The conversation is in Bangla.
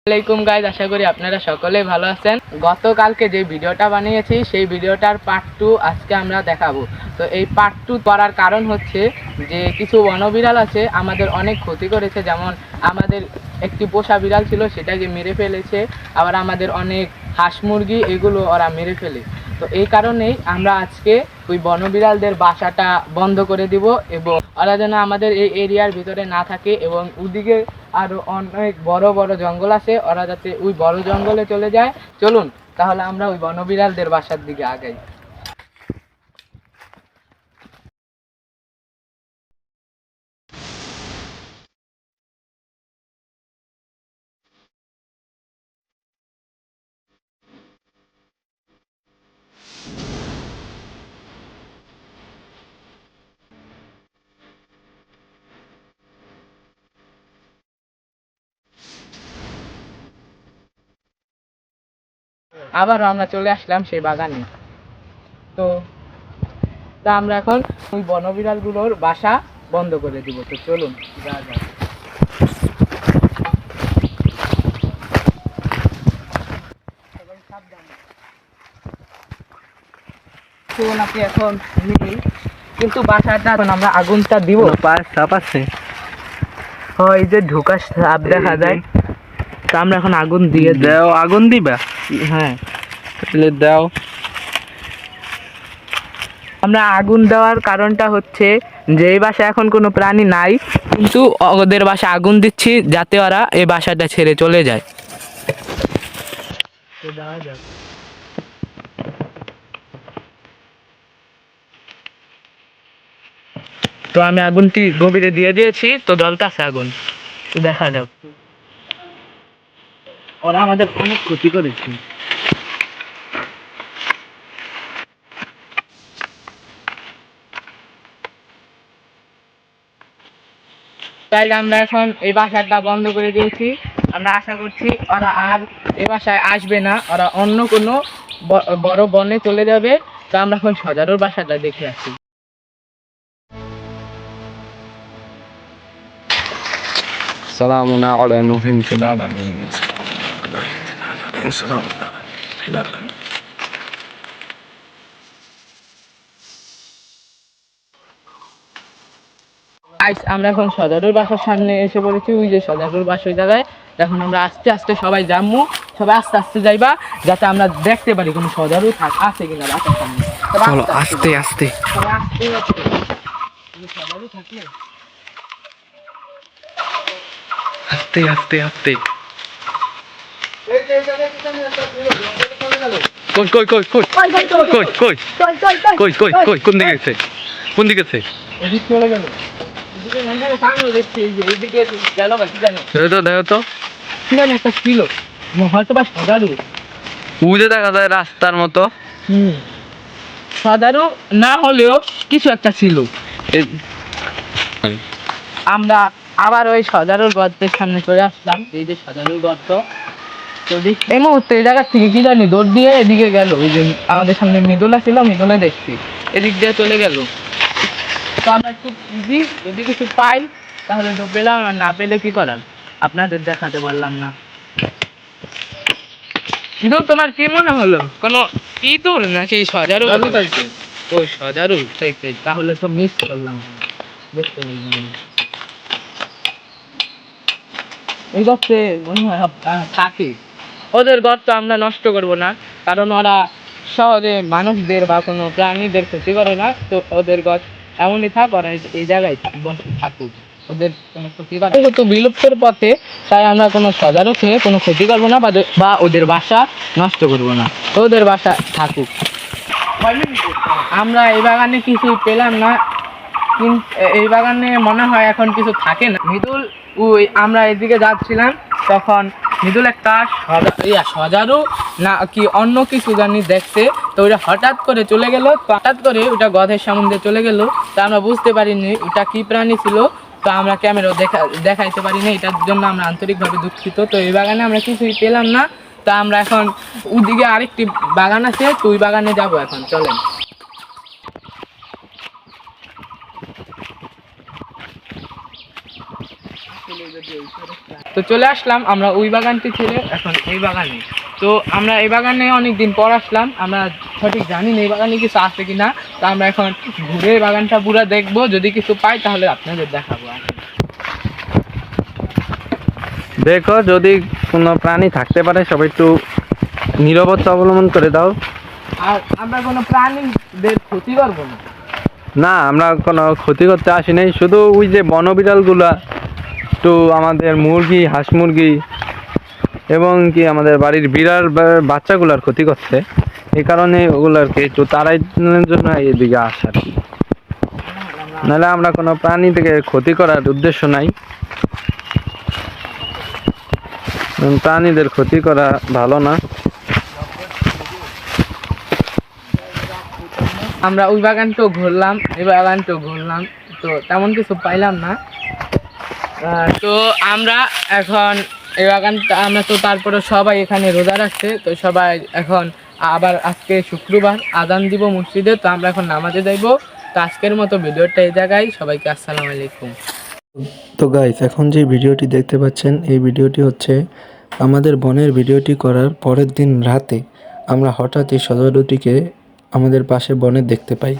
আসসালামাইকুম গাইজ, আশা করি আপনারা সকলেই ভালো আছেন। গতকালকে যে ভিডিওটা বানিয়েছি সেই ভিডিওটার পার্ট 2 আজকে আমরা দেখাবো। তো এই পার্ট 2 করার কারণ হচ্ছে যে কিছু বনবিড়াল আছে আমাদের অনেক ক্ষতি করেছে। যেমন আমাদের একটি পোষা বিড়াল ছিল, সেটাকে মেরে ফেলেছে। আবার আমাদের অনেক হাঁস মুরগি এগুলো ওরা মেরে ফেলে। তো এই কারণেই আমরা আজকে ওই বনবিড়ালদের বাসাটা বন্ধ করে দিব এবং ওরা যেন আমাদের এই এরিয়ার ভিতরে না থাকে এবং ওদিকে আরো অনেক বড় বড় জঙ্গল আছে, ওরা যাতে ওই বড় জঙ্গলে চলে যায়। চলুন তাহলে আমরা ওই বনবিড়ালদের বাসার দিকে আগাই। আবারও আমরা চলে আসলাম সেই বাগানে। তো আমরা এখন ওই বনবিড়ালগুলোর বাসা বন্ধ করে দিব। তো চলুন যা যাক। আপনি এখন নেই, কিন্তু বাসাটা এখন আমরা আগুনটা দিব। সাপ আছে, এই যে ঢোকার সাপ দেখা যায়। তো আমরা এখন আগুন দিয়ে দাও। আগুন দিবা? হ্যাঁ, তাহলে দাও। আমরা আগুন দেওয়ার কারণটা হচ্ছে যে এই বাসায় এখন কোনো প্রাণী নাই, কিন্তু ওদের বাসা আগুন দিচ্ছি যাতে ওরা এই বাসাটা ছেড়ে চলে যায়। তো আমি আগুনটি গভীরে দিয়ে দিয়েছি, তো জ্বলতেছে আগুন। তো দেখা যাক। ওরা আমাদের অনেক ক্ষতি করেছে। তাইলে আমরা এখন এই বাসাটা বন্ধ করে দিয়েছি। আমরা আশা করছি ওরা আর এই বাসায় আসবে না, ওরা অন্য কোনো বড় বনে চলে যাবে। তো আমরা এখন সজারুর বাসাটা দেখে আসি। সালামুন আলা নূহিন ফিল আলামিন। আমরা এখন সজারুর বাসার সামনে এসে পড়েছি। ওই যে সজারুর বাসা ওই জায়গায়। এখন আমরা আস্তে আস্তে সবাই যাবো, সবাই আস্তে আস্তে যাইবা, যাতে আমরা দেখতে পারি কোনো সজারু আছে কিনা বাসার সামনে। চলো আস্তে আস্তে। সবাই আস্তে আস্তে। সজারু থাকলে আস্তে আস্তে আস্তে। কই কই কই কই কই কই কই কই কই কোন দিকে গেছে? কোন দিকে গেছে? এদিকে চলে গেল। এদিকে মনে সামনে দেখছি যে এদিকে গেল বা কি জানো। দেখো তো কি জানি একটা ছিল, হয়তো বা সজারু। উজে দেখা যায় রাস্তার মতো। সজারু না হলেও কিছু একটা ছিল। আমরা আবার ওই সজারুর গর্তের সামনে চলে আসলাম। এই যে সজারুর গর্ত। তো এই মুহূর্তে এই জায়গা থেকে কি জানি দৌড় দিয়ে এদিকে গেল। ওই যে আমাদের সামনে মৃদুলা ছিল, মৃদুলা দেখছি এদিক দিয়ে চলে গেল। তো আমরা একটু ইজি যদি কিছু পাই তাহলে তো পেলাম, আর না পেলে কি করার, আপনাদের দেখাতে পারলাম না। কিন্তু তোমার কি মনে হলো, কোনো ইঁদুর নাকি সজারু? ওই সজারু, তাহলে তো মিস করলাম, দেখতে পেলাম। এই গর্তে মনে হয় থাকে। ওদের গর্ত আমরা নষ্ট করব না, কারণ ওরা শহরে মানুষদের বা কোনো প্রাণীদের ক্ষতি করে না। তো ওদের গর্ত এমনই থাক, ওরা এই জায়গায় থাকুক, ওদের কোনো ক্ষতি করে। যেহেতু বিলুপ্তের পথে, তাই আমরা কোনো সজারু খেয়ে কোনো ক্ষতি করবো না বা ওদের বাসা নষ্ট করব না। ওদের বাসা থাকুক। আমরা এই বাগানে কিছু পেলাম না, কিন্তু এই বাগানে মনে হয় এখন কিছু থাকে না। মৃদুল ওই আমরা এদিকে যাচ্ছিলাম, তখন মৃদুল একটা সজারু না কি অন্য কিছু জানি দেখছে। তো ওটা হঠাৎ করে চলে গেল, হঠাৎ করে ওটা গধের সামনে চলে গেল। তা আমরা বুঝতে পারিনি ওটা কি প্রাণী ছিল। তো আমরা ক্যামেরা দেখাইতে পারিনি, এটার জন্য আমরা আন্তরিকভাবে দুঃখিত। তো এই বাগানে আমরা কিছুই পেলাম না। তা আমরা এখন ওদিকে আরেকটি বাগান আছে, তো ওই বাগানে যাবো এখন, চলেন। তো চলে আসলাম আমরা ওই বাগানটি ছেড়ে এখন এই বাগানে। তো আমরা এই বাগানে অনেক দিন পর আসলাম, আমরা সঠিক জানি না এই বাগানে কিছু আছে কিনা। তো আমরা এখন ঘুরে এই বাগানটা পুরো দেখবো, যদি কিছু পাই তাহলে আপনাদের দেখাবো। দেখো যদি কোনো প্রাণী থাকতে পারে সবাই একটু নীরবতা অবলম্বন করে দাও। আর আমরা কোনো প্রাণীদের ক্ষতি করবো না। না, আমরা কোনো ক্ষতি করতে আসি নাই, শুধু ওই যে বনবিড়ালগুলা একটু আমাদের মুরগি, হাঁস মুরগি এবং কি আমাদের বাড়ির বিড়াল বাচ্চাগুলার ক্ষতি করছে, এই কারণে ওগুলারকে একটু তাড়ানোর জন্য এদিকে আসা আর কি। নাহলে আমরা কোনো প্রাণী থেকে ক্ষতি করার উদ্দেশ্য নাই, প্রাণীদের ক্ষতি করা ভালো না। আমরা ওই বাগানটাও ঘুরলাম, এই বাগানটাও ঘুরলাম, তো তেমন কিছু পাইলাম না। তো আমরা এখন এই বাগানটা আমরা তো তারপরে সবাই এখানে রোজা রাখছে, তো সবাই এখন আবার আজকে শুক্রবার আজান দিব মসজিদে, তো আমরা এখন নামাজে যাইব। তো আজকের মতো ভিডিওটা এই জায়গায়, সবাইকে আসসালামু আলাইকুম। তো গাইস, এখন যে ভিডিওটি দেখতে পাচ্ছেন এই ভিডিওটি হচ্ছে আমাদের বনের ভিডিওটি করার পরের দিন রাতে আমরা হঠাৎই সজরুটিকে আমাদের পাশে বনে দেখতে পাই।